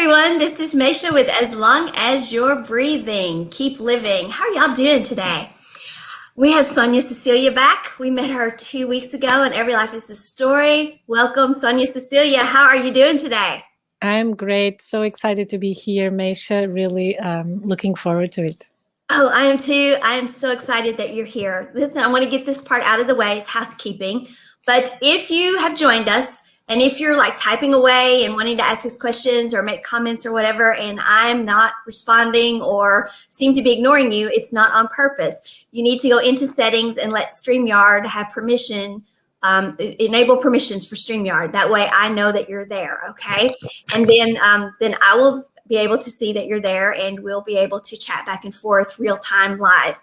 everyone. This is Maysha with As Long As You're Breathing. Keep living. How are y'all doing today? We have Sonia Cecilla back. We met her 2 weeks ago, and Every Life is a Story. Welcome, Sonia Cecilla. How are you doing today? I'm great. So excited to be here, Maysha. Really looking forward to it. Oh, I am too. I am so excited that you're here. Listen, I want to get this part out of the way. It's housekeeping. But if you have joined us and if you're like typing away and wanting to ask us questions or make comments or whatever, and I'm not responding or seem to be ignoring you, it's not on purpose. You need to go into settings and let StreamYard have permission, enable permissions for StreamYard. That way I know that you're there, okay? And then I will be able to see that you're there, and we'll be able to chat back and forth real time live.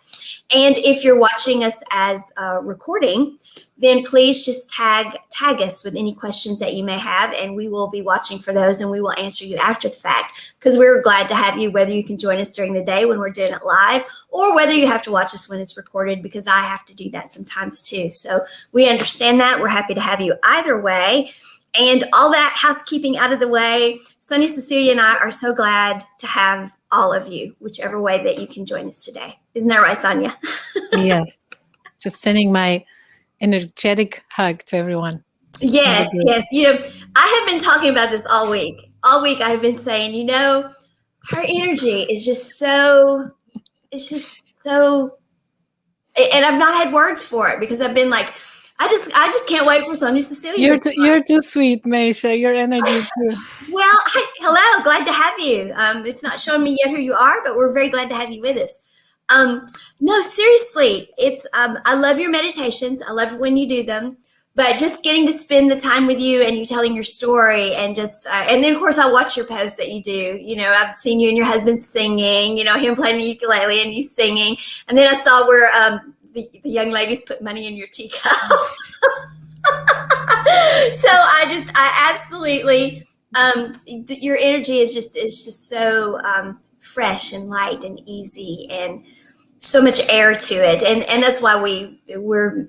And if you're watching us as a recording, then please just tag us with any questions that you may have, and we will be watching for those, and we will answer you after the fact, because we're glad to have you, whether you can join us during the day when we're doing it live, or whether you have to watch us when it's recorded, because I have to do that sometimes too. So we understand that. We're happy to have you either way. And all that housekeeping out of the way, Sonia Cecilla and I are so glad to have all of you, whichever way that you can join us today. Isn't that right, Sonia? Yes. Just sending my energetic hug to everyone. Yes, yes. I have been talking about this all week. All week I've been saying, her energy is just so, and I've not had words for it because I've been like, I just can't wait for Sonia Cecilla. You're too sweet, Maysha. Your energy too. Well, hello, glad to have you. It's not showing me yet who you are, but we're very glad to have you with us. No, seriously, it's I love your meditations. I love it when you do them. But just getting to spend the time with you and you telling your story, and just and then of course I watch your posts that you do. I've seen you and your husband singing. Him playing the ukulele and you singing. And then I saw where the young ladies put money in your teacup. So I absolutely, your energy is just so fresh and light and easy, and so much air to it, and that's why we're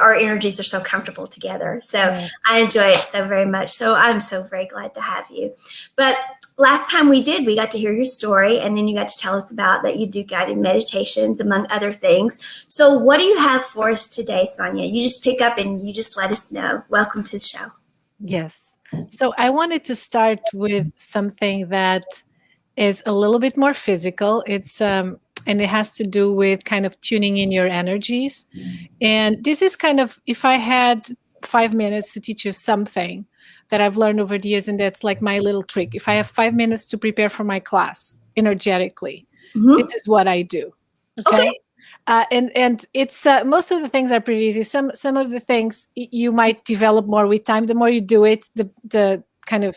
our energies are so comfortable together. So yes. I enjoy it so very much. So I'm so very glad to have you. But last time we got to hear your story, and then you got to tell us about that you do guided meditations, among other things. So what do you have for us today, Sonia? You just pick up and you just let us know. Welcome to the show. Yes. So I wanted to start with something that is a little bit more physical. It's and it has to do with kind of tuning in your energies. And this is kind of, if I had 5 minutes to teach you something that I've learned over the years, and that's like my little trick. If I have 5 minutes to prepare for my class energetically, this is what I do. Okay. And it's most of the things are pretty easy. Some of the things you might develop more with time. The more you do it, the kind of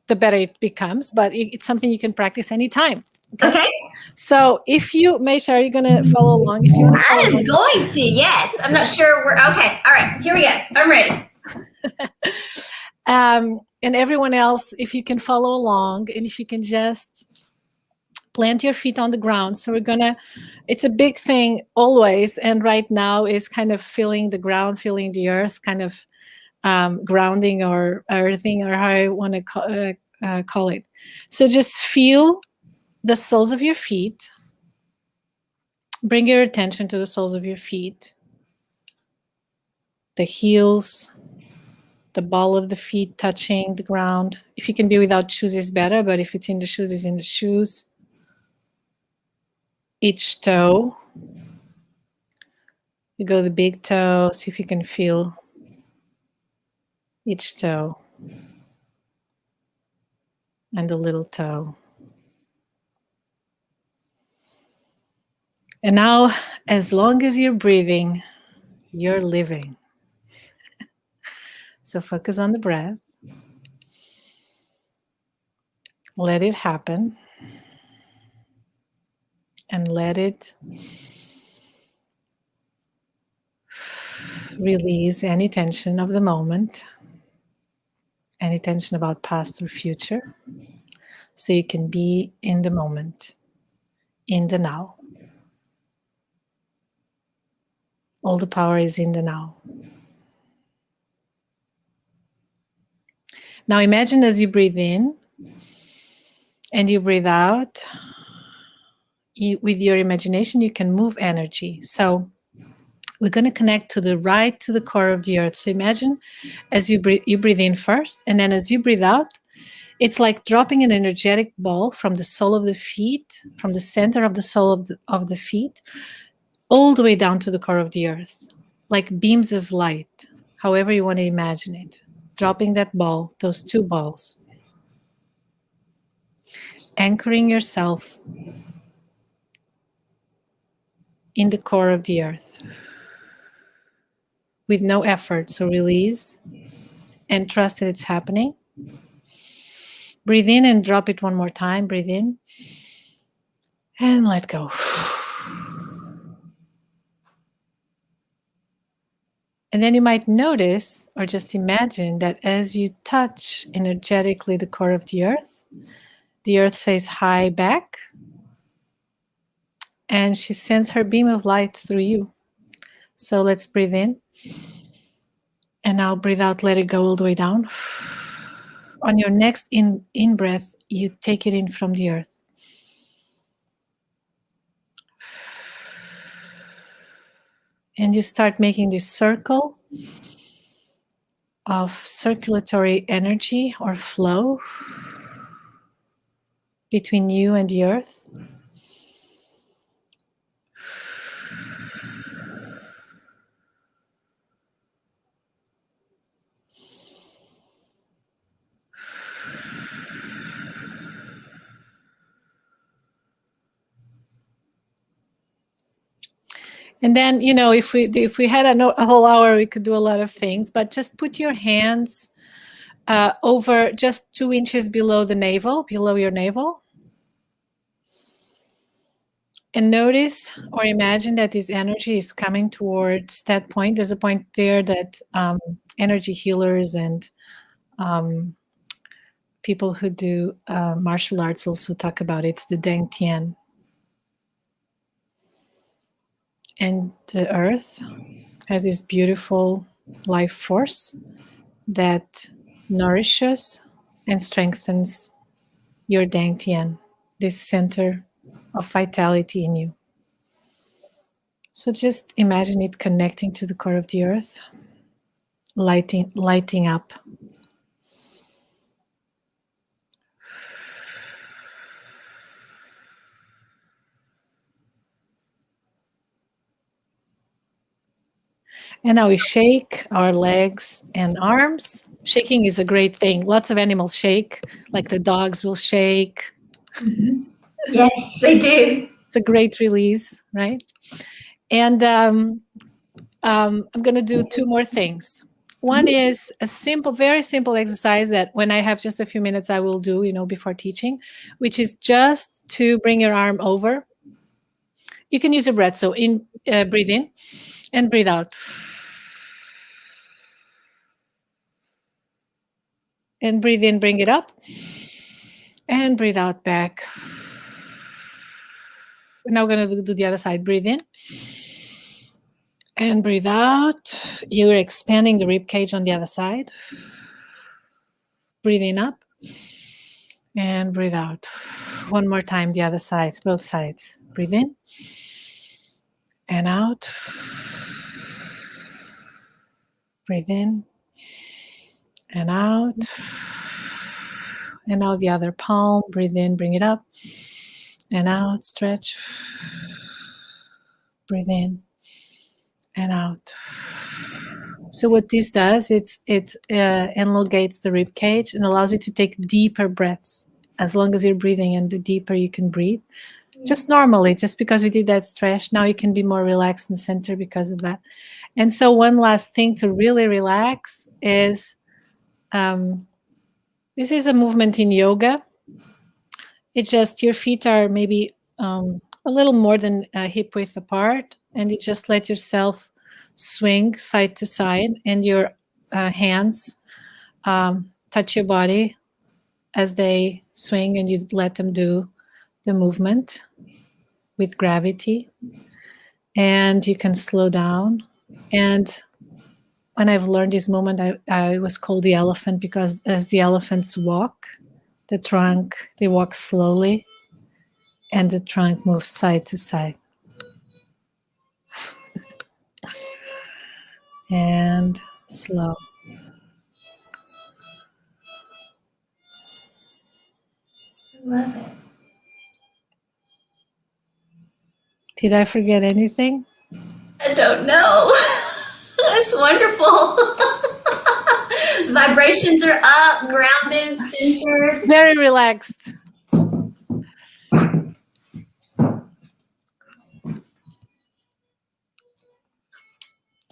the better it becomes. But it's something you can practice anytime. Okay. So if you, Maysha, are you going to follow along? If you want to I am going to, yes. I'm not sure we're, okay. All right, here we go. I'm ready. And everyone else, if you can follow along, and if you can just plant your feet on the ground. So it's a big thing always. And right now is kind of feeling the ground, feeling the earth, kind of grounding or earthing, or how I want to call it. So just feel the soles of your feet. Bring your attention to the soles of your feet, the heels, the ball of the feet touching the ground. If you can be without shoes is better, but if it's in the shoes, it's in the shoes. Each toe. You go the big toe, see if you can feel each toe. And the little toe. And now, as long as you're breathing, you're living. So focus on the breath. Let it happen. And let it release any tension of the moment, any tension about past or future, so you can be in the moment, in the now. All the power is in the now. Now imagine as you breathe in, And you breathe out. With your imagination, you can move energy. So we're going to connect to the core of the earth. So imagine as you breathe in first, and then as you breathe out, it's like dropping an energetic ball from the sole of the feet, from the center of the sole of the feet, all the way down to the core of the earth, like beams of light, however you want to imagine it. Dropping that ball, those two balls, anchoring yourself in the core of the earth with no effort. So release and trust that it's happening. Breathe in and drop it one more time. Breathe in and let go. And then you might notice or just imagine that as you touch energetically the core of the earth says hi back, and she sends her beam of light through you. So let's breathe in. And now breathe out, let it go all the way down. On your next in breath, you take it in from the earth. And you start making this circle of circulatory energy or flow between you and the earth. And then, if we had a whole hour, we could do a lot of things, but just put your hands over just 2 inches below the navel, below your navel. And notice or imagine that this energy is coming towards that point. There's a point there that energy healers and people who do martial arts also talk about. It's the Deng Tian. And the earth has this beautiful life force that nourishes and strengthens your Deng Tian, this center of vitality in you. So just imagine it connecting to the core of the earth, lighting up. And now we shake our legs and arms. Shaking is a great thing. Lots of animals shake, like the dogs will shake. Yes, they do. It's a great release, right? And I'm going to do 2 more things. One is a very simple exercise that when I have just a few minutes, I will do, before teaching, which is just to bring your arm over. You can use your breath. So breathe in and breathe out. And breathe in, bring it up. And breathe out back. Now we're going to do the other side. Breathe in. And breathe out. You're expanding the rib cage on the other side. Breathe in up. And breathe out. One more time, the other side, both sides. Breathe in. And out. Breathe in. And out. And now the other palm. Breathe in, bring it up. And out, stretch. Breathe in. And out. So what this does, it elongates the rib cage and allows you to take deeper breaths as long as you're breathing, and the deeper you can breathe. Just normally, just because we did that stretch, now you can be more relaxed in the center because of that. And so one last thing to really relax is, this is a movement in yoga. It's just your feet are maybe a little more than hip width apart, and you just let yourself swing side to side, and your hands touch your body as they swing, and you let them do the movement with gravity. And you can slow down. And when I've learned this movement, I was called the elephant, because as the elephants walk, the trunk. They walk slowly, and the trunk moves side to side. And slow. Love it. Did I forget anything? I don't know. That's wonderful. Vibrations are up, grounded, centered. Very relaxed.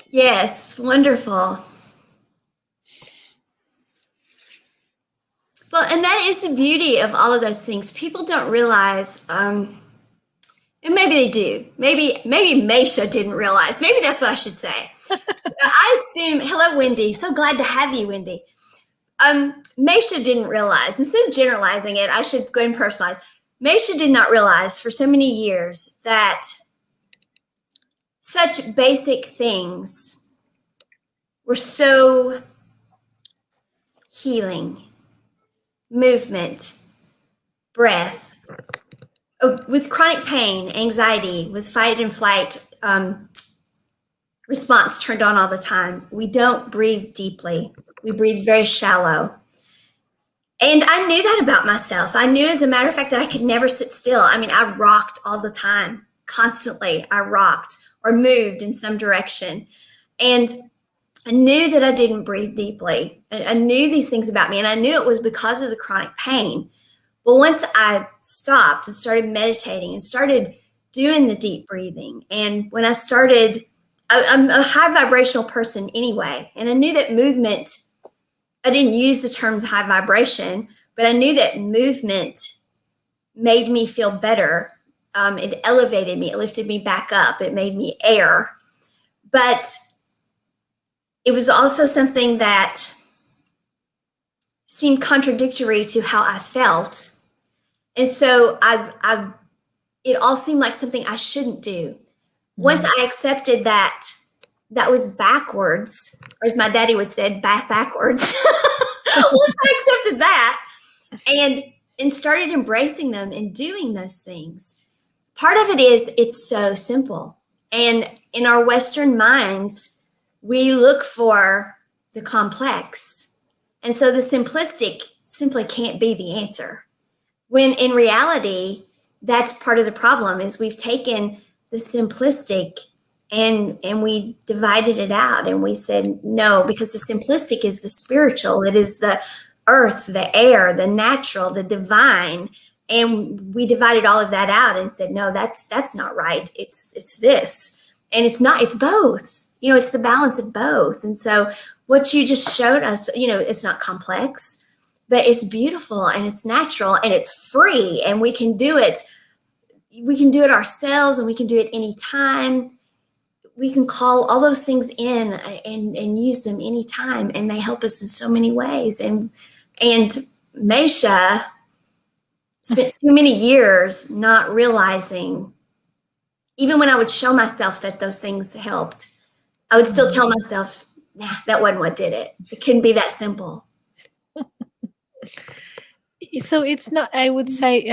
Yes, wonderful. Well, and that is the beauty of all of those things. People don't realize, and maybe they do. Maybe Maysha didn't realize. Maybe that's what I should say. I assume. Hello, Wendy. So glad to have you, Wendy. Maysha didn't realize. Instead of generalizing it, I should go and personalize. Maysha did not realize for so many years that such basic things were so healing. Movement, breath, with chronic pain, anxiety, with fight and flight response turned on all the time. We don't breathe deeply. We breathe very shallow. And I knew that about myself. I knew, as a matter of fact, that I could never sit still. I mean, I rocked all the time, constantly. I rocked or moved in some direction. And I knew that I didn't breathe deeply. I knew these things about me, and I knew it was because of the chronic pain. But once I stopped and started meditating and started doing the deep breathing, and when I started, I'm a high vibrational person anyway, and I knew that movement, I didn't use the terms high vibration, but I knew that movement made me feel better. It elevated me, it lifted me back up, it made me air. But it was also something that seemed contradictory to how I felt. And so it all seemed like something I shouldn't do. Once I accepted that that was backwards, or as my daddy would say, backwards. Once I accepted that and started embracing them and doing those things, part of it is it's so simple. And in our Western minds, we look for the complex. And so the simplistic simply can't be the answer. When in reality, that's part of the problem, is we've taken the simplistic and we divided it out, and we said no, because the simplistic is the spiritual. It is the earth, the air, the natural, the divine. And we divided all of that out and said, no, that's not right. It's this. And it's not, it's both. It's the balance of both. And so what you just showed us, it's not complex, but it's beautiful and it's natural and it's free, and we can do it. We can do it ourselves, and we can do it anytime. We can call all those things in and use them anytime, and they help us in so many ways. And Maysha spent too many years not realizing, even when I would show myself that those things helped, I would still tell myself, nah, that wasn't what did it. It couldn't be that simple. So it's not, I would say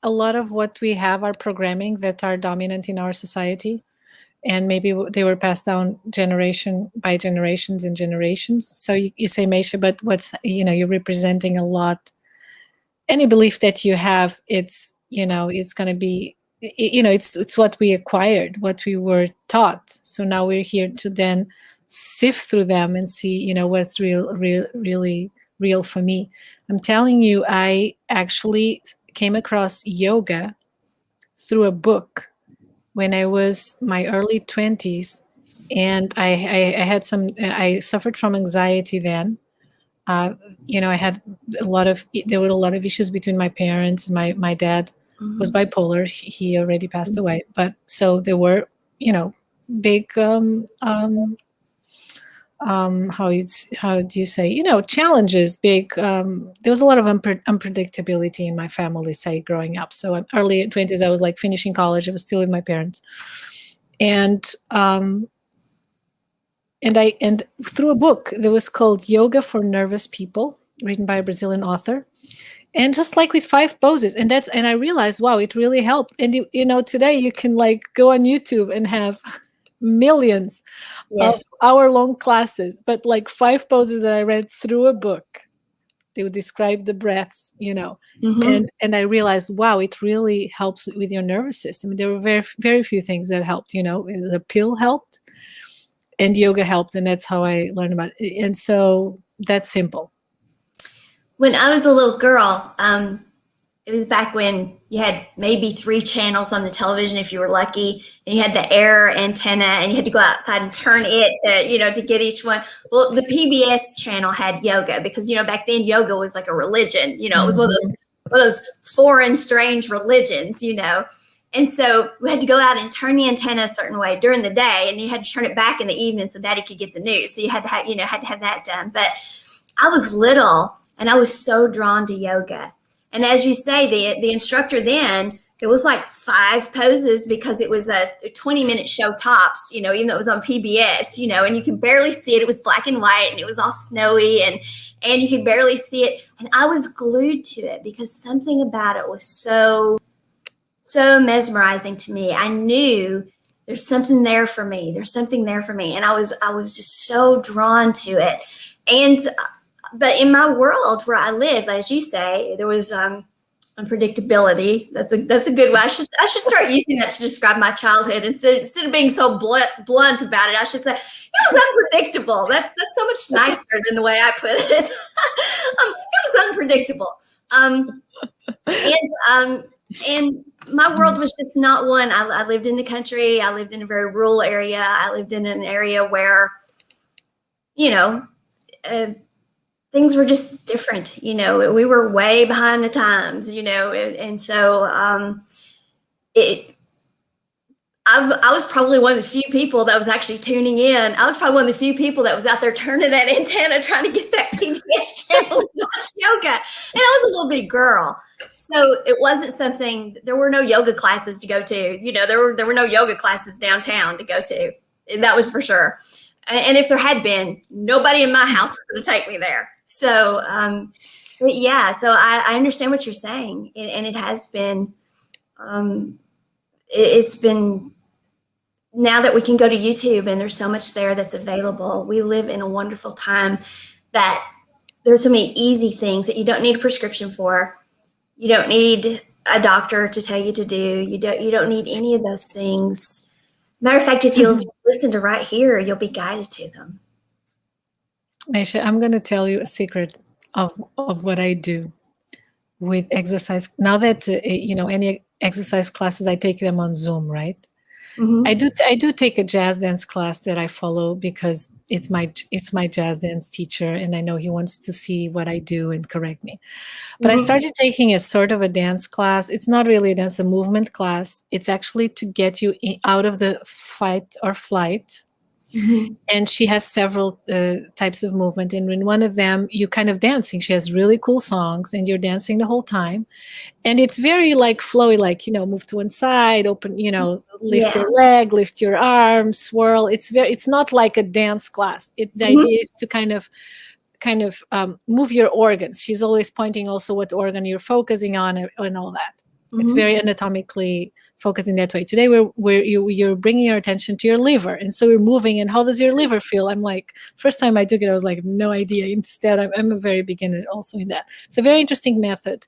a lot of what we have are programming that are dominant in our society. And maybe they were passed down generation by generations and generations. So you say, Maysha, but what's, you're representing a lot. Any belief that you have, it's, it's going to be, it's what we acquired, what we were taught. So now we're here to then sift through them and see, what's really real for me. I'm telling you, I actually came across yoga through a book when I was my early 20s, and I had I suffered from anxiety then. I had there were a lot of issues between my parents. My dad was bipolar. He already passed away. But so there were, big, how do you say, challenges, big, there was a lot of unpredictability in my family, say, growing up. So early 20s, I was like finishing college. I was still with my parents. And through a book that was called Yoga for Nervous People, written by a Brazilian author. And just like with 5 poses, and I realized, wow, it really helped. And today you can like go on YouTube and have millions of Yes. hour-long classes, but like 5 poses that I read through a book, they would describe the breaths, Mm-hmm. and I realized, wow, it really helps with your nervous system. There were very, very few things that helped. The pill helped, and yoga helped, and that's how I learned about it. And so that's simple. When I was a little girl, it was back when you had maybe 3 channels on the television if you were lucky, and you had the air antenna, and you had to go outside and turn it to get each one. Well, the PBS channel had yoga because back then yoga was like a religion. It was one of those foreign, strange religions. And so we had to go out and turn the antenna a certain way during the day, and you had to turn it back in the evening so Daddy could get the news. So you had to have that done. But I was little, and I was so drawn to yoga. And as you say, the instructor then, it was like 5 poses because it was a 20-minute show tops, even though it was on PBS, and you could barely see it. It was black and white, and it was all snowy, and you could barely see it. And I was glued to it because something about it was so mesmerizing to me. I knew there's something there for me. There's something there for me. And I was just so drawn to it. And but in my world where I live, as you say, there was unpredictability. That's a good one. I should start using that to describe my childhood instead of being so blunt about it. I should say it was unpredictable. That's so much nicer than the way I put it. It was unpredictable. And my world was just not one. I lived in the country. I lived in a very rural area. I lived in an area where, things were just different. We were way behind the times, and so I was probably one of the few people that was actually tuning in. I was probably one of the few people that was out there turning that antenna, trying to get that PBS channel to watch yoga. And I was a little bitty girl. So it wasn't something, there were no yoga classes to go to. There were no yoga classes downtown to go to. That was for sure. And if there had been, nobody in my house was going to take me there. So, but yeah, so I understand what you're saying. And it has been, it's been, now that we can go to YouTube and there's so much there that's available, we live in a wonderful time that there's so many easy things that you don't need a prescription for. You don't need a doctor to tell you to do. You don't need any of those things. Matter of fact, if you'll listen to right here, you'll be guided to them. Maysha, I'm going to tell you a secret of what I do with exercise. Now that any exercise classes, I take them on Zoom, right? Mm-hmm. I do take a jazz dance class that I follow because it's my jazz dance teacher, and I know he wants to see what I do and correct me. But I started taking a sort of a dance class. It's not really a dance, a movement class. It's actually to get you out of the fight or flight. Mm-hmm. And she has several types of movement. And in one of them, you kind of dancing. She has really cool songs, and you're dancing the whole time. And it's very like flowy, like, move to one side, open, lift your leg, lift your arm, swirl. It's not like a dance class. The idea is to kind of move your organs. She's always pointing also what organ you're focusing on and all that. It's very anatomically focused in that way. Today, you're bringing your attention to your liver, and so we're moving. And how does your liver feel? I'm like, first time I took it, I was like, no idea. Instead, I'm a very beginner also in that. It's a very interesting method.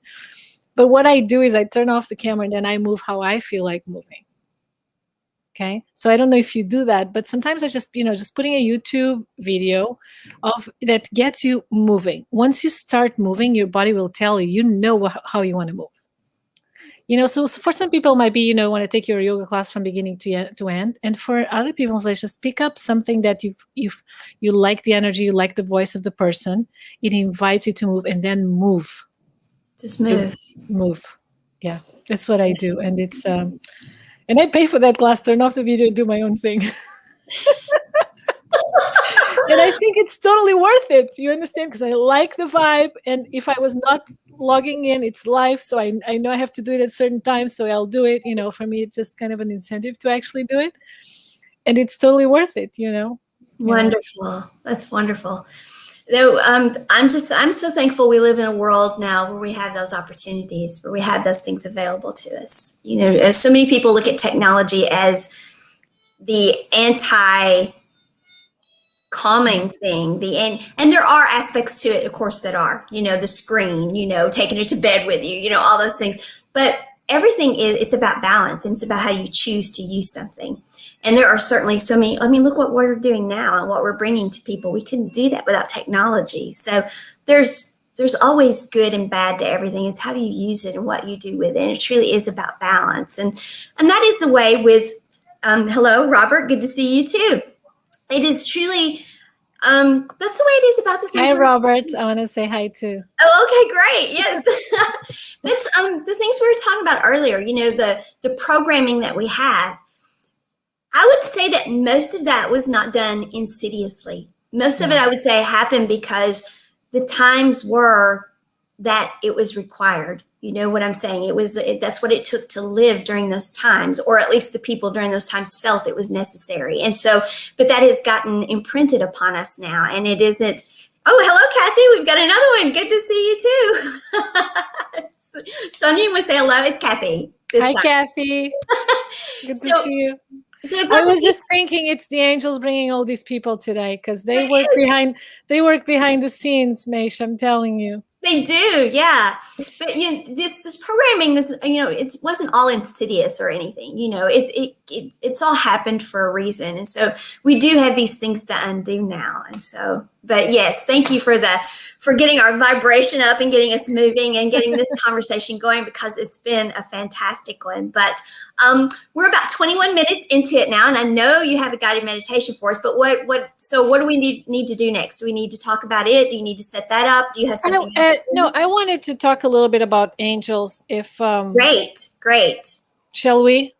But what I do is I turn off the camera and then I move how I feel like moving. Okay, so I don't know if you do that, but sometimes I just putting a YouTube video of that gets you moving. Once you start moving, your body will tell you, how you want to move. So for some people it might be, want to take your yoga class from beginning to end. And for other people, let's just pick up something that you like the energy, you like the voice of the person. It invites you to move, and then move. Just move. Move. Yeah, that's what I do. And it's, and I pay for that class, turn off the video, and do my own thing. And I think it's totally worth it. You understand? Because I like the vibe. And if I was not logging in, it's live. So I know I have to do it at certain times. So I'll do it. For me, it's just kind of an incentive to actually do it. And it's totally worth it, Wonderful. That's wonderful. No, I'm so thankful we live in a world now where we have those opportunities, where we have those things available to us. So many people look at technology as the anti calming thing, and there are aspects to it, of course, that are, the screen, taking it to bed with you, all those things. But everything it's about balance, and it's about how you choose to use something. And there are certainly so many. I mean, look what we're doing now and what we're bringing to people. We couldn't do that without technology. So there's always good and bad to everything. It's how you use it and what you do with it. And it truly is about balance. And that is the way with hello, Robert. Good to see you too. It is truly that's the way it is about the things. Hi, Robert. I want to say hi too. Oh, okay, great. Yes. That's the things we were talking about earlier, the programming that we have. I would say that most of that was not done insidiously. Most of it, I would say, happened because the times were that it was required. You know what I'm saying? That's what it took to live during those times, or at least the people during those times felt it was necessary. And so, but that has gotten imprinted upon us now, and it isn't. Oh, hello, Kathy. We've got another one. Good to see you too. Sonia, you want to say hello? It's Kathy. Hi, Kathy. Good to see you. So I was just thinking it's the angels bringing all these people today because they work behind the scenes, Maysha, I'm telling you. They do, yeah. But this programming, it wasn't all insidious or anything. It's all happened for a reason, and so we do have these things to undo now. And so, but yes, thank you for getting our vibration up and getting us moving and getting this conversation going, because it's been a fantastic one. But we're about 21 minutes into it now, and I know you have a guided meditation for us. But what do we need to do next? Do we need to talk about it? Do you need to set that up? Do you have something? No, I wanted to talk a little bit about angels. If Great. Shall we?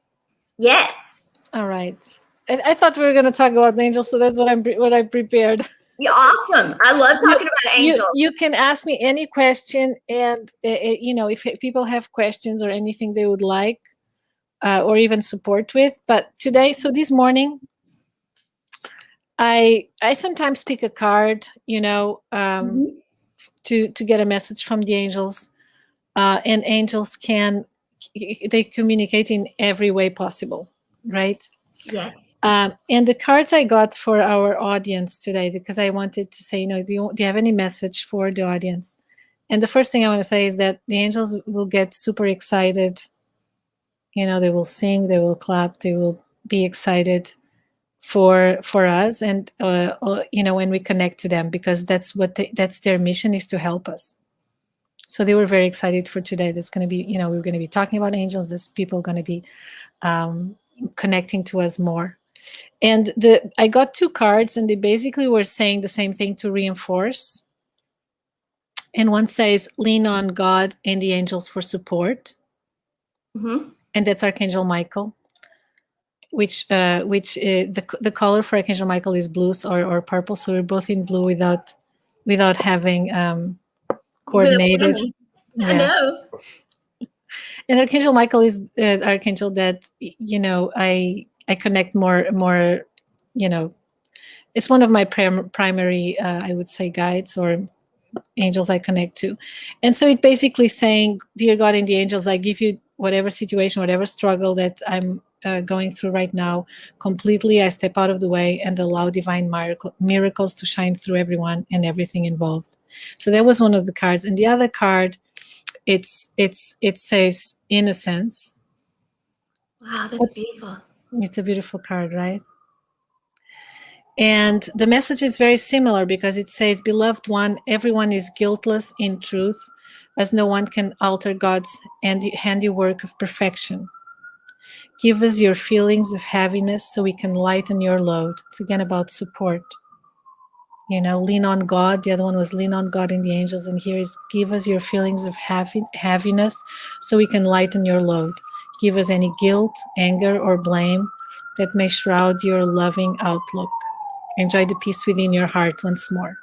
Yes. All right. I thought we were going to talk about angels, so that's what I prepared. Yeah, awesome. I love talking about angels. You can ask me any question, and if people have questions or anything they would like, or even support with. But today, so this morning, I sometimes pick a card, to get a message from the angels, and angels they communicate in every way possible, right? Yes. And the cards I got for our audience today, because I wanted to say, do you have any message for the audience? And the first thing I want to say is that the angels will get super excited. They will sing, they will clap, they will be excited for us, and when we connect to them, because that's their mission, is to help us. So they were very excited for today. That's going to be, we're going to be talking about angels. There's people going to be connecting to us more. And I got two cards, and they basically were saying the same thing to reinforce. And one says, lean on God and the angels for support. Mm-hmm. And that's Archangel Michael, which the color for Archangel Michael is blue or purple. So we're both in blue without having coordinated. I know. And Archangel Michael is archangel that I connect more. It's one of my primary, I would say, guides or angels I connect to. And so it basically saying, dear God and the angels, I give you whatever situation, whatever struggle that I'm going through right now, completely. I step out of the way and allow divine miracles to shine through everyone and everything involved. So that was one of the cards. And the other card, it says innocence. Wow, that's beautiful. It's a beautiful card, right? And the message is very similar, because it says, beloved one, everyone is guiltless in truth, as no one can alter God's handiwork of perfection. Give us your feelings of heaviness so we can lighten your load. It's again about support. Lean on God. The other one was lean on God and the angels. And here is, give us your feelings of heaviness so we can lighten your load. Give us any guilt, anger, or blame that may shroud your loving outlook. Enjoy the peace within your heart once more.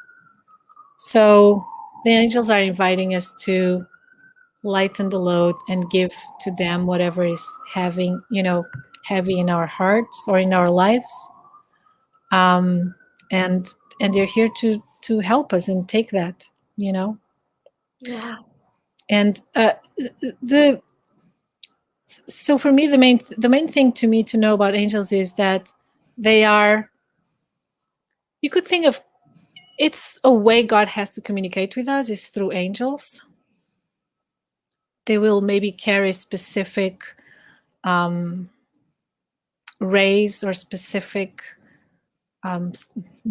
So the angels are inviting us to lighten the load and give to them whatever is heavy in our hearts or in our lives. And they're here to to help us and take that, you know. Yeah. And the so for me, the main thing to me to know about angels is that they are, you could think of, it's a way God has to communicate with us is through angels. They will maybe carry specific rays or specific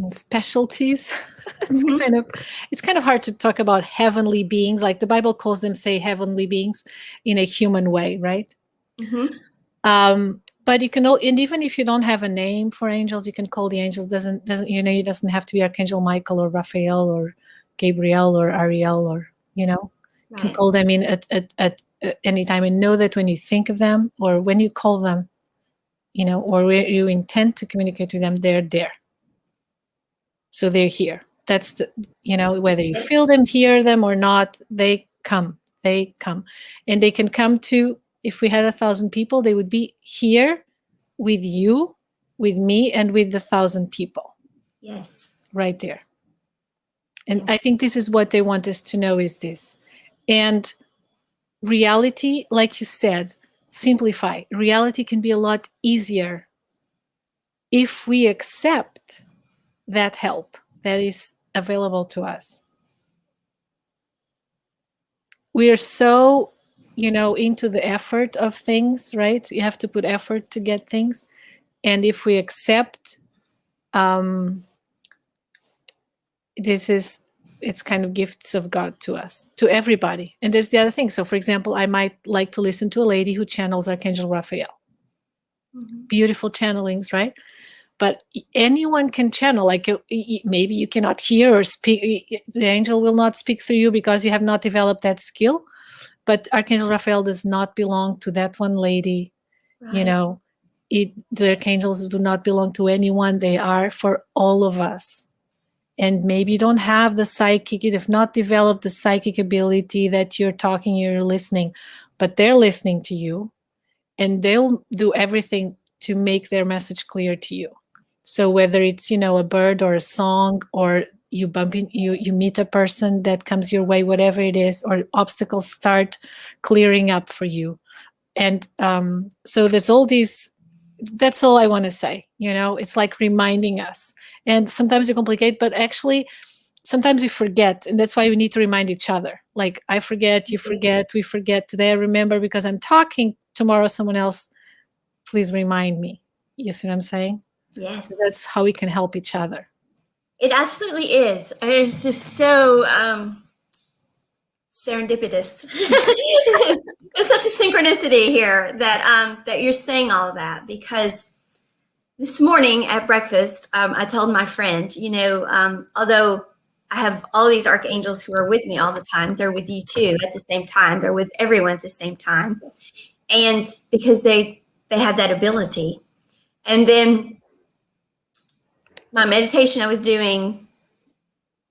specialties. it's Mm-hmm. kind of it's kind of hard to talk about heavenly beings, like the Bible calls them, say, heavenly beings in a human way, right? Mm-hmm. But you can, and even if you don't have a name for angels, you can call the angels. Doesn't it doesn't have to be Archangel Michael or Raphael or Gabriel or Ariel, or you can Right. call them in at any time, and know that when you think of them or when you call them, or where you intend to communicate with them, they're there. So they're here. That's the, whether you feel them, hear them or not, they come. They come. And they can come to, if we had 1,000 people, they would be here with you, with me, and with the 1,000 people. Yes. Right there. And Yes. I think this is what they want us to know, is this. And reality, like you said, simplify. Reality can be a lot easier if we accept that help that is available to us. We are so, into the effort of things, right? You have to put effort to get things. And if we accept, it's kind of gifts of God to us, to everybody. And there's the other thing. So, for example, I might like to listen to a lady who channels Archangel Raphael. Mm-hmm. Beautiful channelings, right? But anyone can channel. Like, maybe you cannot hear or speak. The angel will not speak through you because you have not developed that skill. But Archangel Raphael does not belong to that one lady. Right. The archangels do not belong to anyone. They are for all of us. And maybe you don't have the psychic, you have not developed the psychic ability that you're talking, you're listening, but they're listening to you, and they'll do everything to make their message clear to you. So whether it's, a bird or a song, or you meet a person that comes your way, whatever it is, or obstacles start clearing up for you. And so there's all these, that's all I want to say. It's like reminding us. And sometimes you complicate, but actually sometimes we forget. And that's why we need to remind each other. Like, I forget, you forget, we forget. Today I remember because I'm talking. Tomorrow someone else, please remind me. You see what I'm saying? Yes. So that's how we can help each other. It absolutely is. I mean, it's just so serendipitous. There's such a synchronicity here that you're saying all of that, because this morning at breakfast, I told my friend, although I have all these archangels who are with me all the time, they're with you too at the same time. They're with everyone at the same time. And because they have that ability. And then my meditation I was doing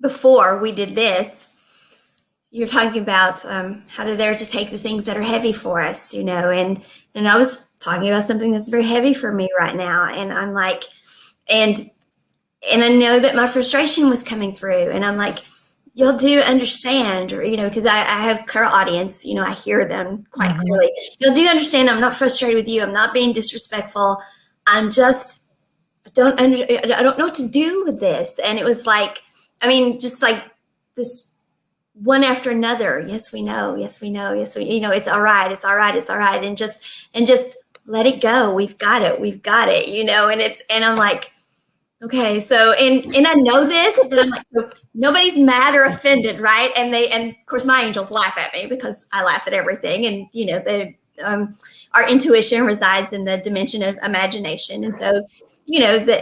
before we did this, you're talking about how they're there to take the things that are heavy for us, and I was talking about something that's very heavy for me right now, and I'm like, and I know that my frustration was coming through, and I'm like, y'all do understand, or because I have clairaudience, I hear them quite clearly. Y'all do understand I'm not frustrated with you. I'm not being disrespectful. I'm just I don't know what to do with this, and it was like, just like this. One after another. Yes, we know. Yes, we know. Yes, it's all right. It's all right. It's all right. And just let it go. We've got it. We've got it. And I'm like, okay. So, and I know this, but I'm like, so nobody's mad or offended, right? And of course my angels laugh at me because I laugh at everything. And our intuition resides in the dimension of imagination. And so,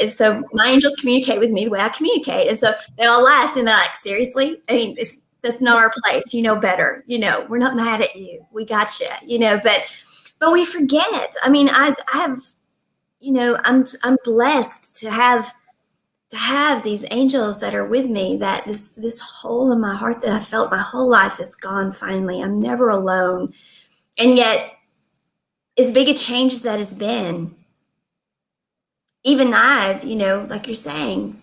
so my angels communicate with me the way I communicate. And so they all laughed, and they're like, seriously? That's not our place. You know better. We're not mad at you. We got you. But we forget. I have, I'm blessed to have these angels that are with me. That this hole in my heart that I felt my whole life is gone. Finally, I'm never alone. And yet, as big a change as that has been, even like you're saying,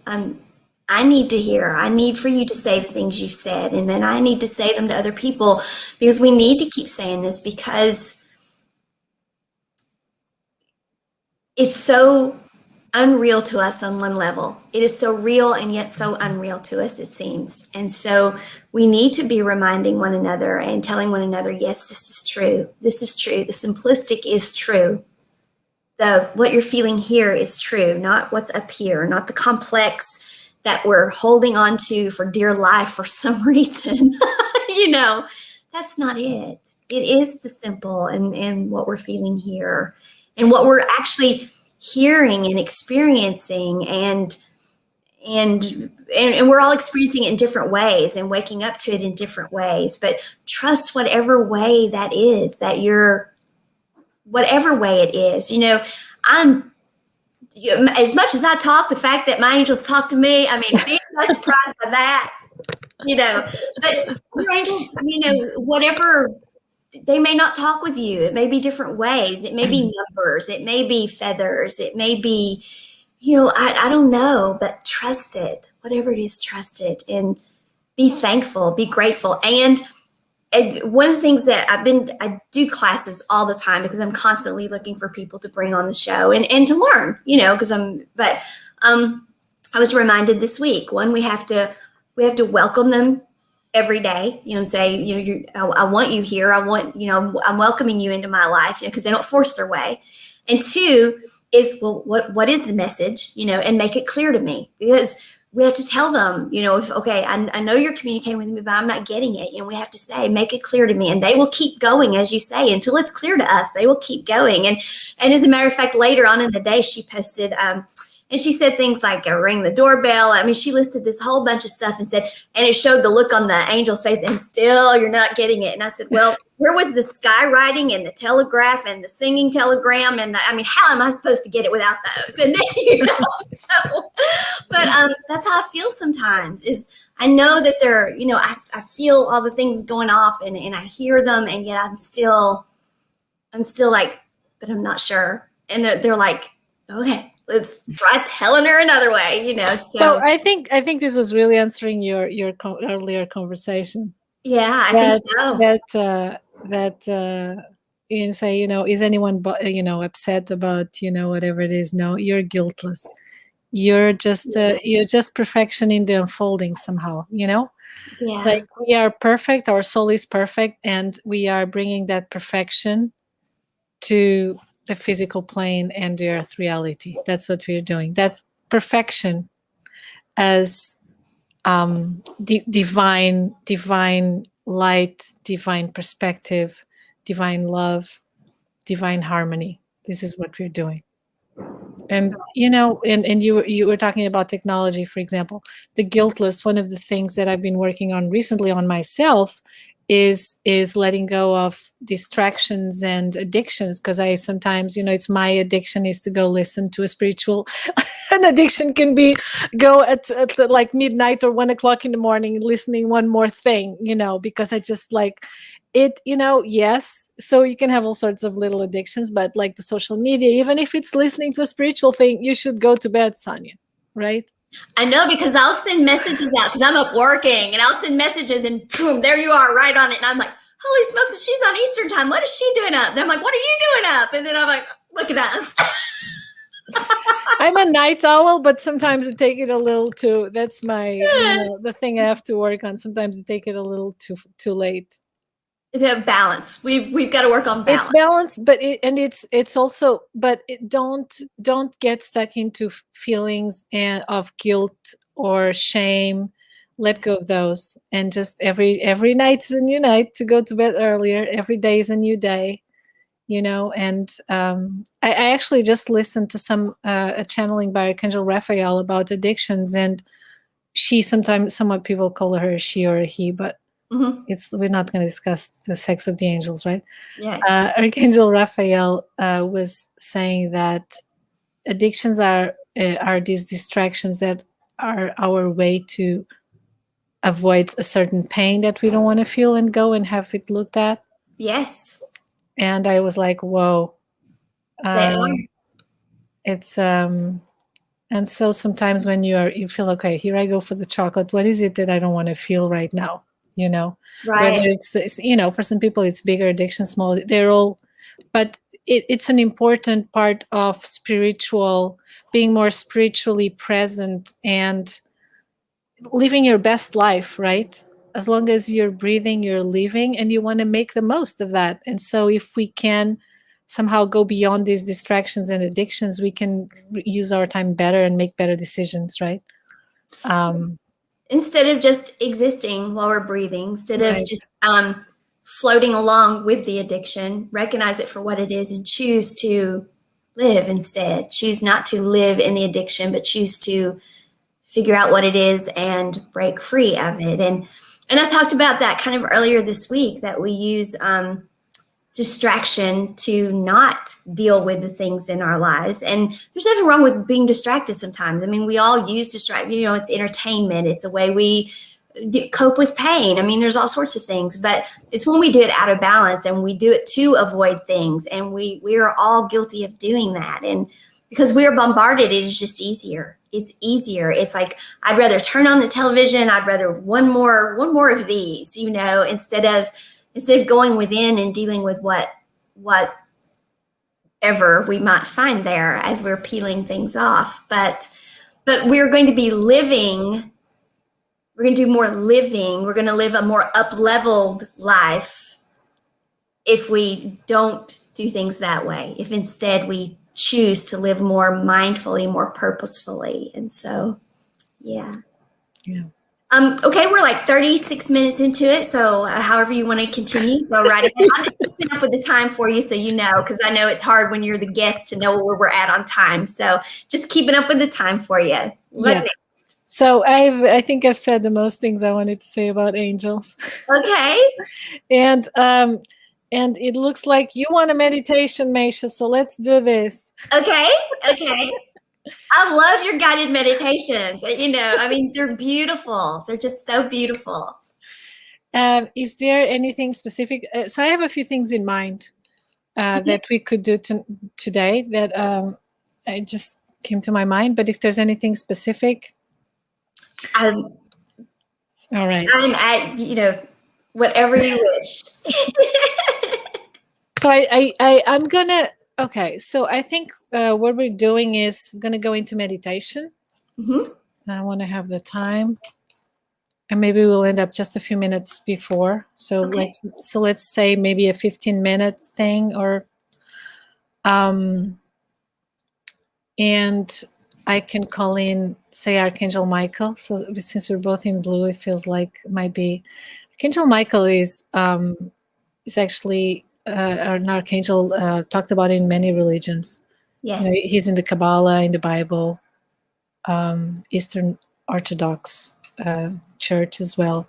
I need to hear. I need for you to say the things you said, and then I need to say them to other people because we need to keep saying this because it's so unreal to us on one level. It is so real and yet so unreal to us, it seems. And so we need to be reminding one another and telling one another, yes, this is true. This is true. The simplistic is true. The what you're feeling here is true, not what's up here, not the complex that we're holding on to for dear life for some reason. you know, that's not it. It is the simple and what we're feeling here and what we're actually hearing and experiencing and we're all experiencing it in different ways and waking up to it in different ways. But trust whatever way that is that you're whatever way it is. I'm as much as I talk, the fact that my angels talk to me, I mean, be not surprised by that, but your angels, whatever, they may not talk with you. It may be different ways. It may be numbers. It may be feathers. It may be, I don't know, but trust it. Whatever it is, trust it and be thankful, be grateful. And one of the things that I do classes all the time because I'm constantly looking for people to bring on the show and to learn, because I was reminded this week, we have to welcome them every day, and say, I want you here. I want, I'm welcoming you into my life, because they don't force their way. And two is, well, what is the message, and make it clear to me, because we have to tell them, I know you're communicating with me, but I'm not getting it. And we have to say, make it clear to me. And they will keep going, as you say, until it's clear to us. They will keep going. And as a matter of fact, later on in the day, she posted, and she said things like ring the doorbell. I mean, she listed this whole bunch of stuff and said, and it showed the look on the angel's face, and still you're not getting it. And I said, well, where was the skywriting and the telegraph and the singing telegram? And how am I supposed to get it without those? And then, but that's how I feel sometimes is I know that they're, I feel all the things going off and I hear them, and yet I'm still like, but I'm not sure. And they're like, okay, let's try telling her another way, So I think this was really answering your earlier conversation. Yeah, I think so. That you say, is anyone upset about whatever it is? No, you're guiltless. You're just perfection in the unfolding somehow. Yeah. Like we are perfect. Our soul is perfect, and we are bringing that perfection to the physical plane and the earth reality. That's what we're doing. That perfection as divine light, divine perspective, divine love, divine harmony. This is what we're doing. And and you were talking about technology, for example. The guiltless, one of the things that I've been working on recently on myself is letting go of distractions and addictions, because I sometimes, it's my addiction is to go listen to a spiritual an addiction can be go at like midnight or 1 o'clock in the morning listening one more thing, because I just like it, yes. So you can have all sorts of little addictions, but like the social media, even if it's listening to a spiritual thing, you should go to bed, Sonia, right? I know, because I'll send messages out because I'm up working, and I'll send messages and boom, there you are right on it. And I'm like, holy smokes, she's on Eastern time. What is she doing up? And I'm like, what are you doing up? And then I'm like, look at us. I'm a night owl, but sometimes I take it a little too. That's my the thing I have to work on. Sometimes I take it a little too late. Balance. We've got to work on balance. It's balance, but it's also, but don't get stuck into feelings of guilt or shame. Let go of those, and just every night is a new night to go to bed earlier. Every day is a new day. And I actually just listened to some a channeling by Archangel Raphael about addictions, and she, sometimes somewhat people call her she or he, but we're not going to discuss the sex of the angels, right? Yeah. Archangel Raphael was saying that addictions are these distractions that are our way to avoid a certain pain that we don't want to feel and go and have it looked at. Yes. And I was like, whoa. They are. It's And so sometimes when you feel, okay, here I go for the chocolate, what is it that I don't want to feel right now? Whether Right. it's for some people it's bigger addiction, small, they're all, but it's an important part of being more spiritually present and living your best life, right? As long as you're breathing, you're living, and you want to make the most of that. And so if we can somehow go beyond these distractions and addictions, we can use our time better and make better decisions, right? Instead of just existing while we're breathing, instead of Right. just floating along with the addiction, recognize it for what it is and choose to live instead. Choose not to live in the addiction, but choose to figure out what it is and break free of it. And I talked about that kind of earlier this week, that we use distraction to not deal with the things in our lives. And there's nothing wrong with being distracted sometimes. I mean, we all use distraction, it's entertainment. It's a way we cope with pain. I mean, there's all sorts of things, but it's when we do it out of balance and we do it to avoid things. And we are all guilty of doing that. And because we are bombarded, it is just easier. It's easier. It's like, I'd rather turn on the television. I'd rather one more of these, instead of going within and dealing with whatever we might find there as we're peeling things off. But we're going to be living. We're going to do more living. We're going to live a more up-leveled life if we don't do things that way. If instead we choose to live more mindfully, more purposefully. And so, yeah. Okay, we're like 36 minutes into it, so however you want to continue, go right ahead. I'm just keeping up with the time for you so because I know it's hard when you're the guest to know where we're at on time. So just keeping up with the time for you. Yes. So I think I've said the most things I wanted to say about angels. Okay. And it looks like you want a meditation, Maysha, so let's do this. Okay. I love your guided meditations. I mean, they're beautiful. They're just so beautiful. Is there anything specific? So I have a few things in mind that we could do today that I just came to my mind. But if there's anything specific, all right. I'm at whatever you wish. So I'm gonna. Okay, so I think what we're doing is I'm gonna go into meditation. Mm-hmm. I want to have the time, and maybe we'll end up just a few minutes before. So let's say maybe a 15-minute thing, or and I can call in, say, Archangel Michael. So since we're both in blue, it feels like it might be Archangel Michael is actually an archangel talked about in many religions. Yes. He's in the Kabbalah, in the Bible, Eastern Orthodox Church as well.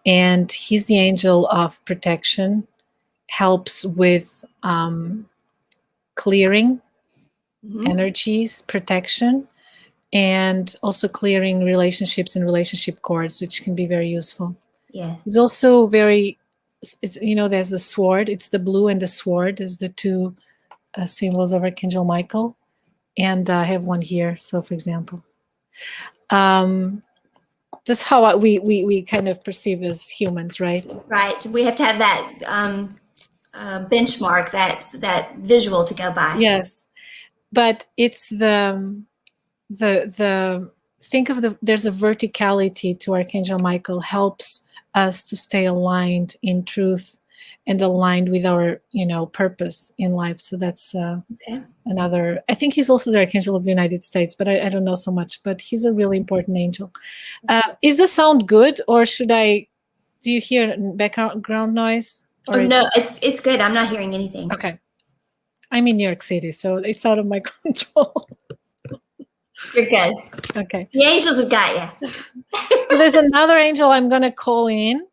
And he's the angel of protection, helps with clearing energies, protection, and also clearing relationships and relationship cords, which can be very useful. Yes. It's also very, there's the sword. It's the blue and the sword is the two symbols of Archangel Michael. And I have one here. So, for example, that's how we kind of perceive as humans, right? Right. We have to have that benchmark, that visual to go by. Yes. But it's the think of there's a verticality to Archangel Michael, helps us to stay aligned in truth and aligned with our purpose in life. So that's another. I think he's also the Archangel of the United States, but I don't know so much, but he's a really important angel. Is the sound good, or do you hear background noise? No, it's good. I'm not hearing anything. Okay. I'm in New York City, so it's out of my control. You're good. Okay. The angels have got you. So there's another angel I'm going to call in.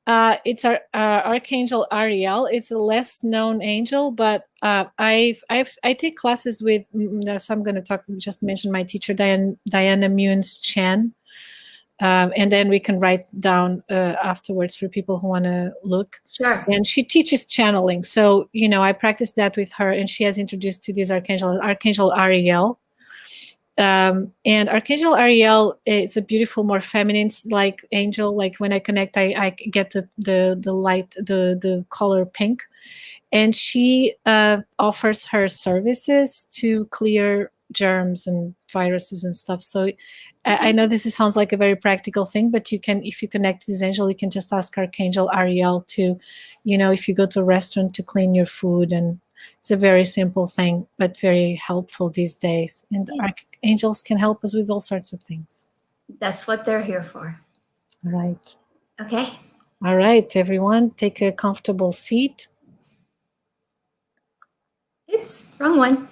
It's our Archangel Ariel. It's a less known angel, but I take classes with. So I'm going to just mention my teacher, Diana Munes Chen, and then we can write down afterwards for people who want to look. Sure. And she teaches channeling, so I practiced that with her, and she has introduced to this Archangel Ariel. And Archangel Ariel, it's a beautiful, more feminine like angel. Like when I connect, I get the light, the color pink, and she offers her services to clear germs and viruses and stuff. So I know this sounds like a very practical thing, but you can, if you connect to this angel, you can just ask Archangel Ariel to, if you go to a restaurant, to clean your food. And it's a very simple thing, but very helpful these days. And Yes. archangels can help us with all sorts of things. That's what they're here for. All right. Okay. All right, everyone, take a comfortable seat. Oops, wrong one.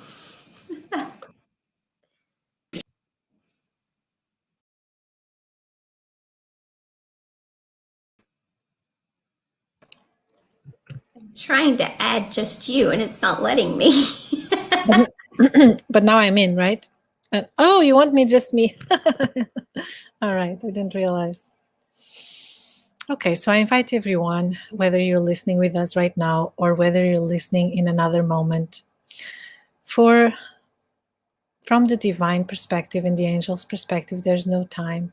I'm trying to add just you, and it's not letting me. But now I'm in, right? Oh, you want me just me? All right, I didn't realize. Okay, so I invite everyone, whether you're listening with us right now or whether you're listening in another moment, from the divine perspective and the angel's perspective, there's no time.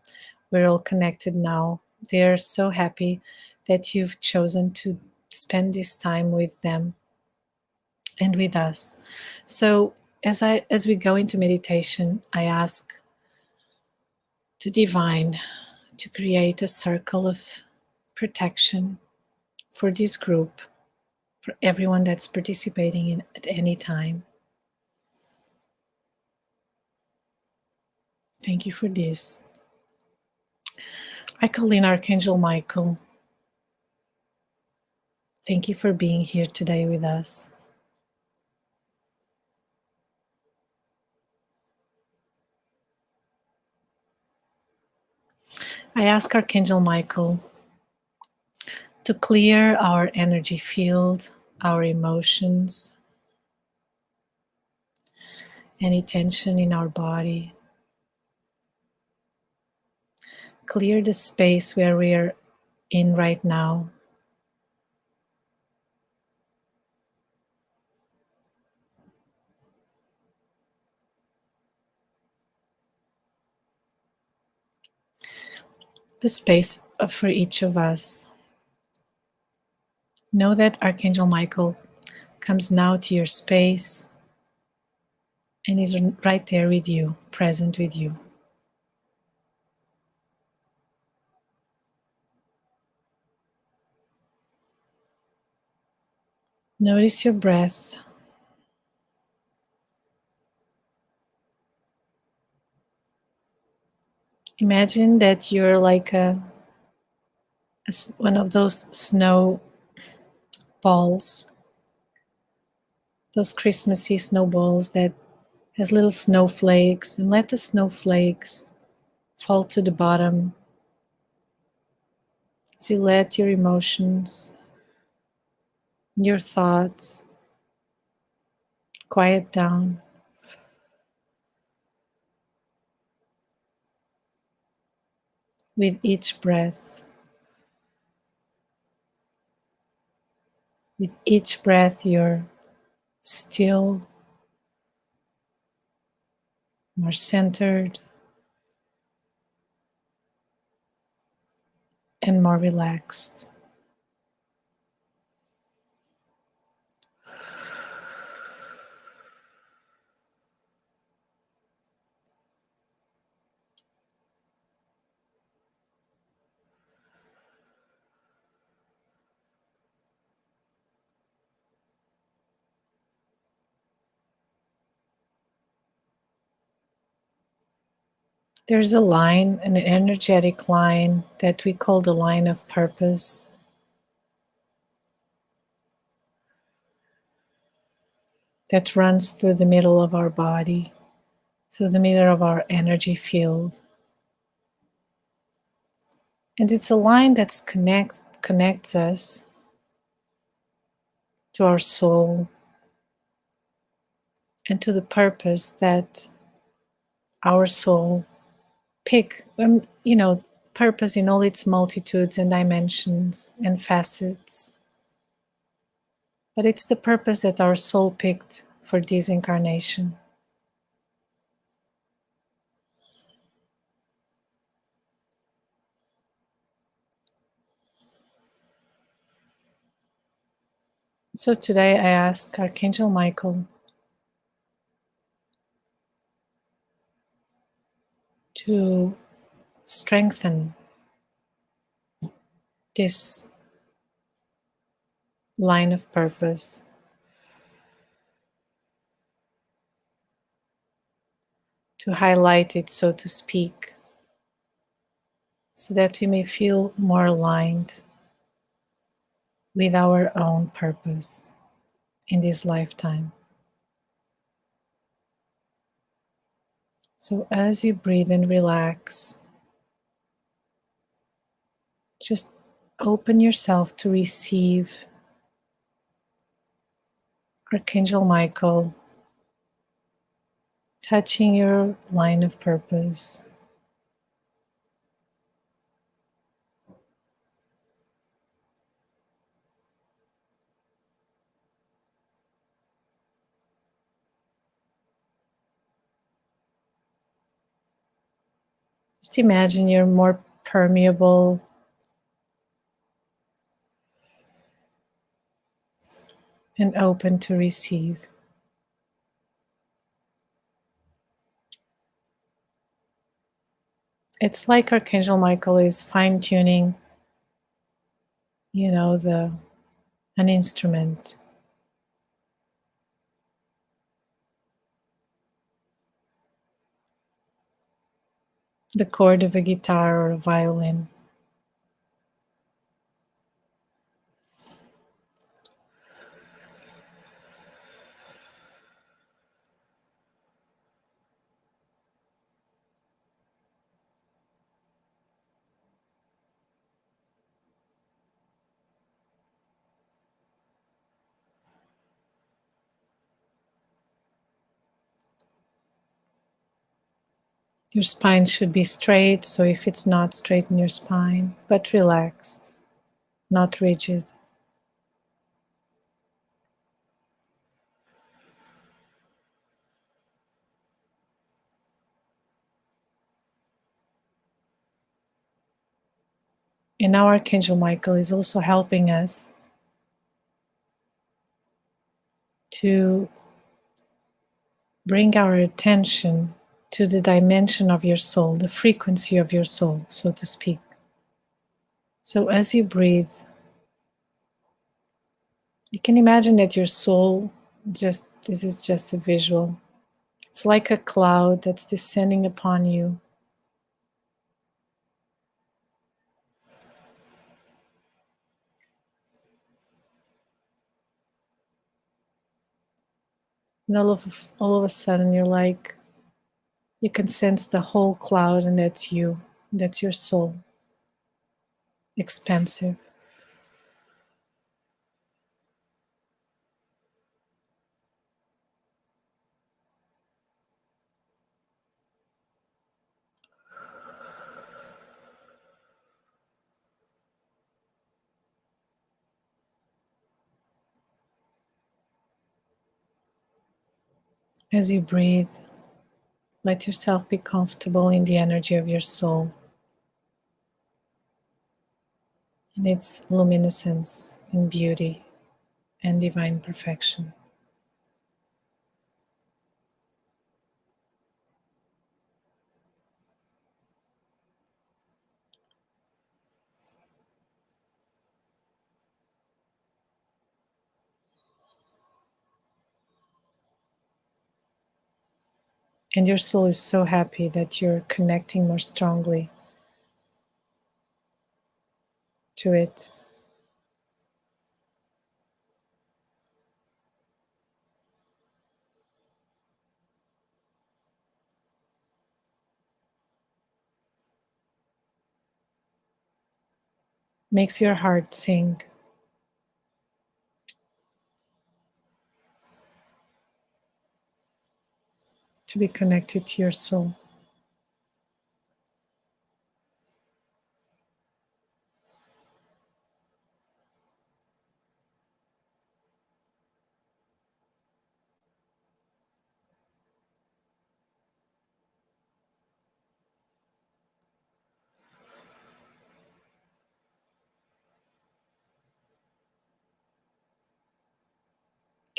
We're all connected now. They're so happy that you've chosen to spend this time with them and with us. So as we go into meditation, I ask the divine to create a circle of protection for this group, for everyone that's participating in at any time. Thank you for this. I call in Archangel Michael. Thank you for being here today with us. I ask Archangel Michael to clear our energy field, our emotions, any tension in our body. Clear the space where we're in right now. The space for each of us. Know that Archangel Michael comes now to your space and is right there with you, present with you. Notice your breath. Imagine that you're like one of those snow balls, those Christmassy snowballs that has little snowflakes, and let the snowflakes fall to the bottom as you let your emotions, your thoughts quiet down. With each breath. With each breath, you're still, more centered, and more relaxed. There's a line, an energetic line that we call the line of purpose. That runs through the middle of our body, through the middle of our energy field. And it's a line that connects us to our soul and to the purpose that our soul pick. Purpose in all its multitudes and dimensions and facets. But it's the purpose that our soul picked for this incarnation. So today I ask Archangel Michael to strengthen this line of purpose, to highlight it, so to speak, so that we may feel more aligned with our own purpose in this lifetime. So as you breathe and relax, just open yourself to receive Archangel Michael touching your line of purpose. Just imagine you're more permeable and open to receive. It's like Archangel Michael is fine-tuning, an instrument. The chord of a guitar or a violin. Your spine should be straight, so if it's not, straighten your spine, but relaxed, not rigid. And now Archangel Michael is also helping us to bring our attention to the dimension of your soul, the frequency of your soul, so to speak. So as you breathe, you can imagine that your soul, this is just a visual. It's like a cloud that's descending upon you. And all of a sudden, you can sense the whole cloud, and that's you. That's your soul. Expansive. As you breathe, let yourself be comfortable in the energy of your soul, in its luminescence and beauty and divine perfection. And your soul is so happy that you're connecting more strongly to it. Makes your heart sing. To be connected to your soul.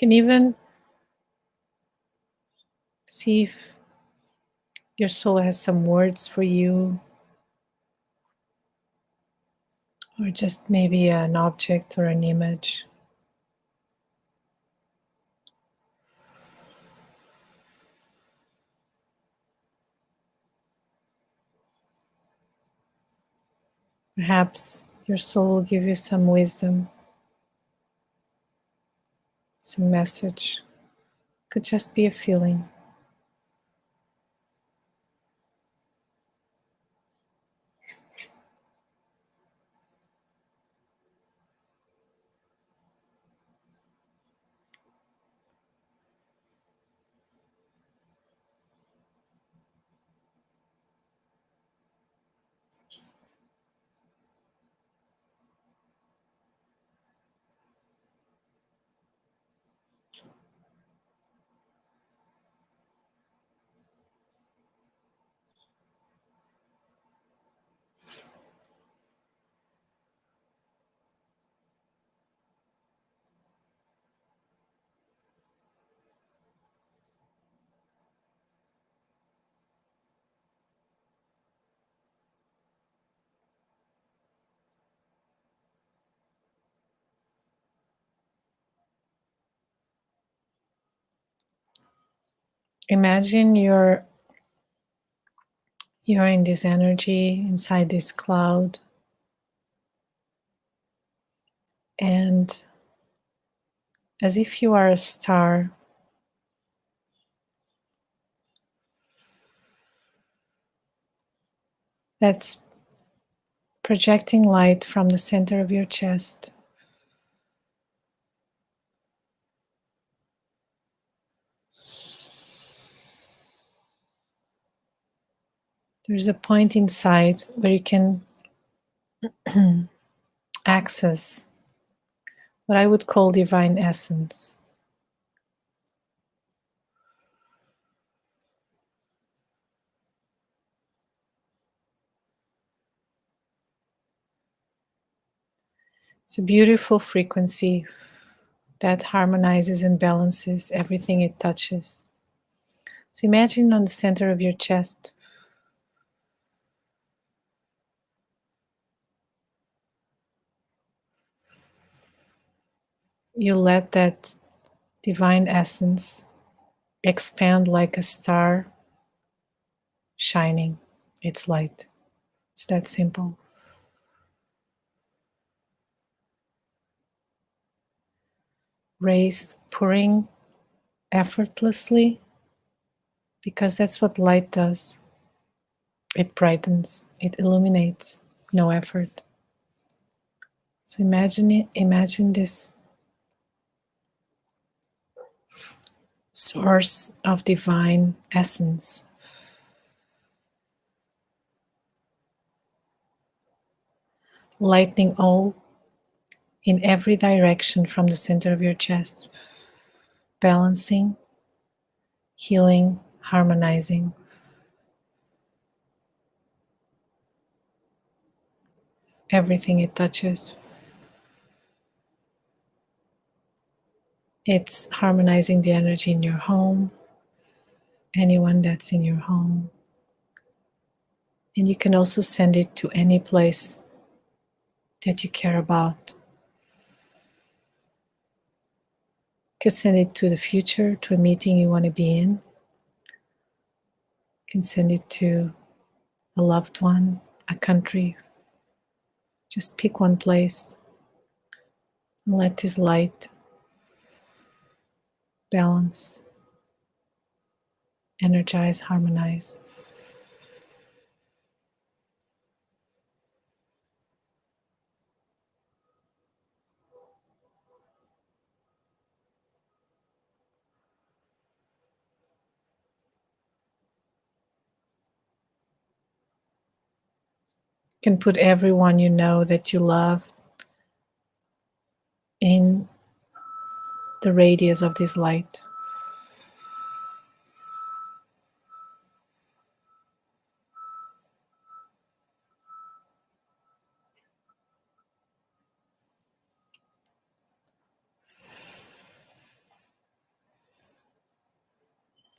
can even see if your soul has some words for you, or just maybe an object or an image. Perhaps your soul will give you some wisdom, some message. Could just be a feeling. Imagine you're in this energy inside this cloud, and as if you are a star, that's projecting light from the center of your chest. There's a point inside where you can access what I would call divine essence. It's a beautiful frequency that harmonizes and balances everything it touches. So imagine on the center of your chest, you let that divine essence expand like a star shining its light. It's that simple. Rays pouring effortlessly, because that's what light does. It brightens, it illuminates, no effort. So imagine this source of divine essence lightning all in every direction from the center of your chest, balancing, healing, harmonizing everything it touches. It's harmonizing the energy in your home, anyone that's in your home. And you can also send it to any place that you care about. You can send it to the future, to a meeting you want to be in. You can send it to a loved one, a country. Just pick one place and let this light balance, energize, harmonize. You can put everyone you know that you love in the radius of this light.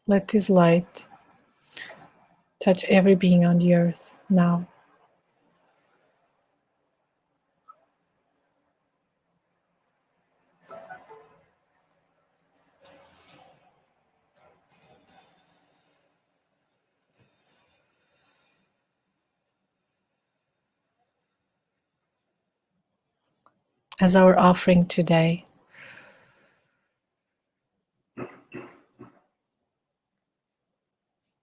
Let this light touch every being on the earth now. As our offering today,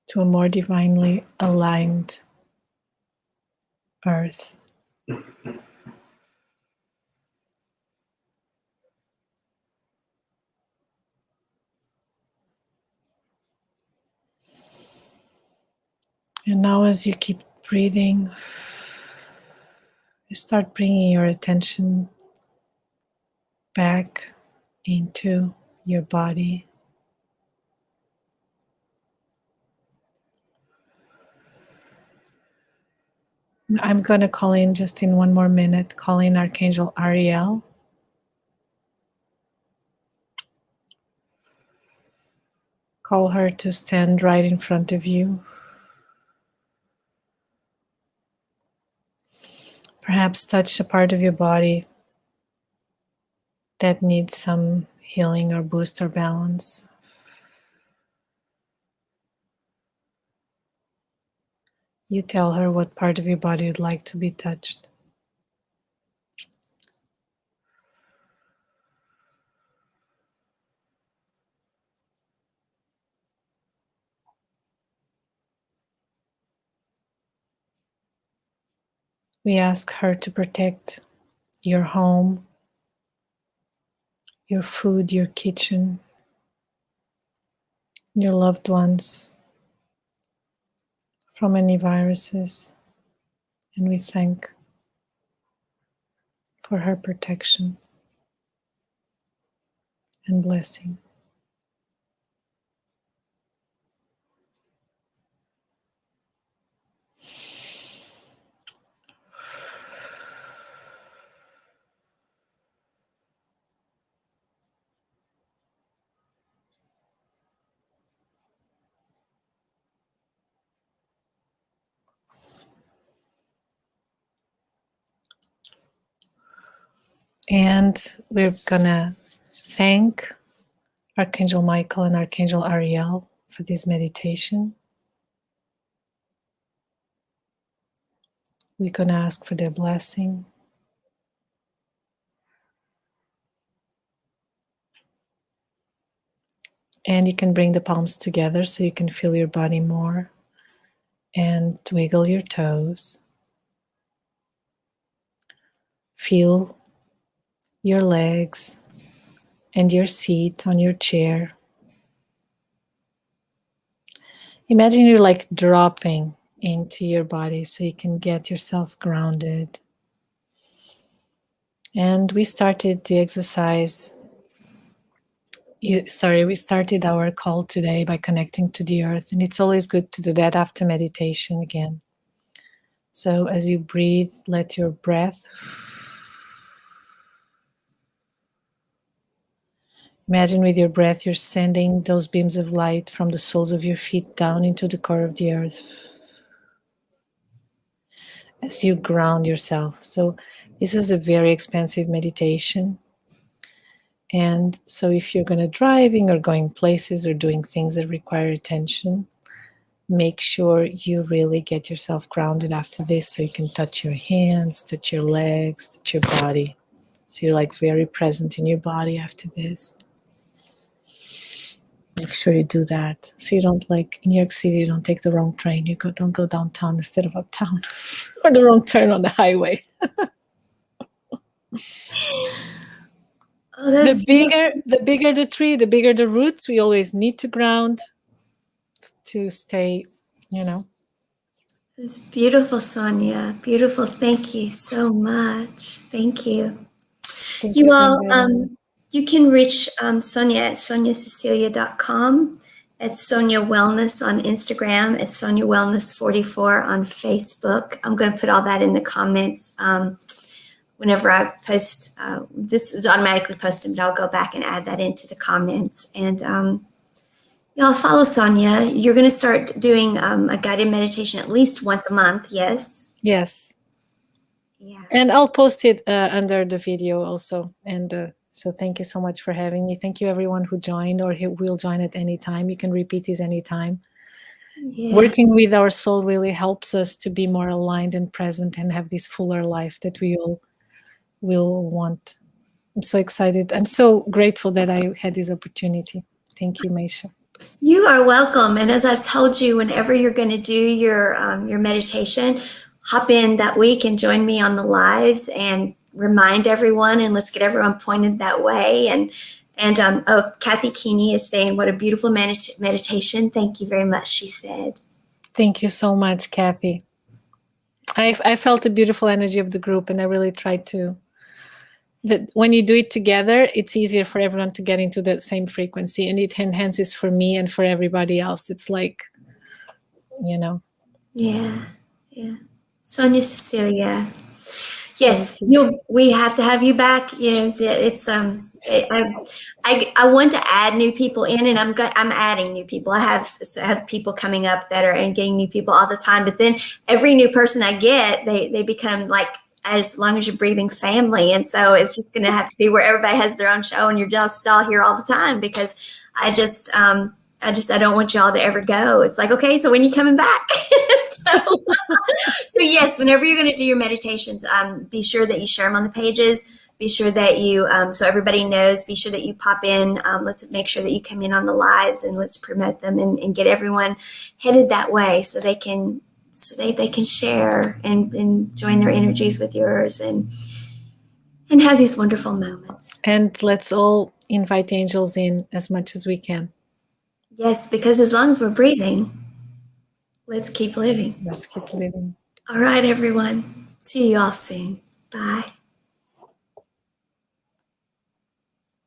to a more divinely aligned earth. And now, as you keep breathing, you start bringing your attention back into your body. I'm going to call in just in one more minute, call in Archangel Ariel. Call her to stand right in front of you. Perhaps touch a part of your body that needs some healing or boost or balance. You tell her what part of your body you'd like to be touched. We ask her to protect your home, your food, your kitchen, your loved ones from any viruses. And we thank for her protection and blessing. And we're gonna thank Archangel Michael and Archangel Ariel for this meditation. We're gonna ask for their blessing. And you can bring the palms together so you can feel your body more and wiggle your toes. Feel your legs and your seat on your chair. Imagine you're like dropping into your body so you can get yourself grounded. And we started the exercise. We started our call today by connecting to the earth, and it's always good to do that after meditation again. So as you breathe, let your breath, imagine with your breath you're sending those beams of light from the soles of your feet down into the core of the earth as you ground yourself. So this is a very expensive meditation. And so if you're going to driving or going places or doing things that require attention, make sure you really get yourself grounded after this so you can touch your hands, touch your legs, touch your body. So you're like very present in your body after this. Make sure you do that. So you don't, like in New York City, you don't take the wrong train. Don't go downtown instead of uptown or the wrong turn on the highway. Oh, that's the bigger the tree, the bigger the roots. We always need to ground to stay, It's beautiful, Sonia. Beautiful. Thank you so much. Thank you. Thank You you for all, inviting me. you can reach Sonia at soniacecilla.com, at Sonia Wellness on Instagram, at Sonia Wellness 44 on Facebook. I'm going to put all that in the comments whenever I post. This is automatically posted, but I'll go back and add that into the comments. And Y'all follow Sonia. You're going to start doing a guided meditation at least once a month. Yes. Yes. Yeah. And I'll post it under the video also. And so thank you so much for having me. Thank you everyone who joined or who will join at any time. You can repeat this anytime. Yeah. Working with our soul really helps us to be more aligned and present and have this fuller life that we all will want. I'm so excited. I'm so grateful that I had this opportunity. Thank you, Maysha. You are welcome. And as I've told you, whenever you're going to do your meditation, hop in that week and join me on the lives and remind everyone, and let's get everyone pointed that way. And oh, Kathy Keeney is saying, what a beautiful meditation. Thank you very much, she said. Thank you so much, Kathy. I felt the beautiful energy of the group, and I really tried to. That when you do it together, it's easier for everyone to get into that same frequency, and it enhances for me and for everybody else. It's like, Yeah. Sonia Cecilla. Yes, we have to have you back. It's I want to add new people in, and I'm adding new people. I have people coming up that are and getting new people all the time. But then every new person I get, they become like, as long as you're breathing, family. And so it's just going to have to be where everybody has their own show, and you're just all here all the time, because I don't want y'all to ever go. It's like, okay, so when you coming back? So yes, whenever you're going to do your meditations, be sure that you share them on the pages. Be sure that you, so everybody knows, be sure that you pop in. Let's make sure that you come in on the lives, and let's promote them and get everyone headed that way so they can share and join their energies with yours and have these wonderful moments. And let's all invite angels in as much as we can. Yes, because as long as we're breathing, let's keep living. Let's keep living. All right, everyone. See you all soon. Bye.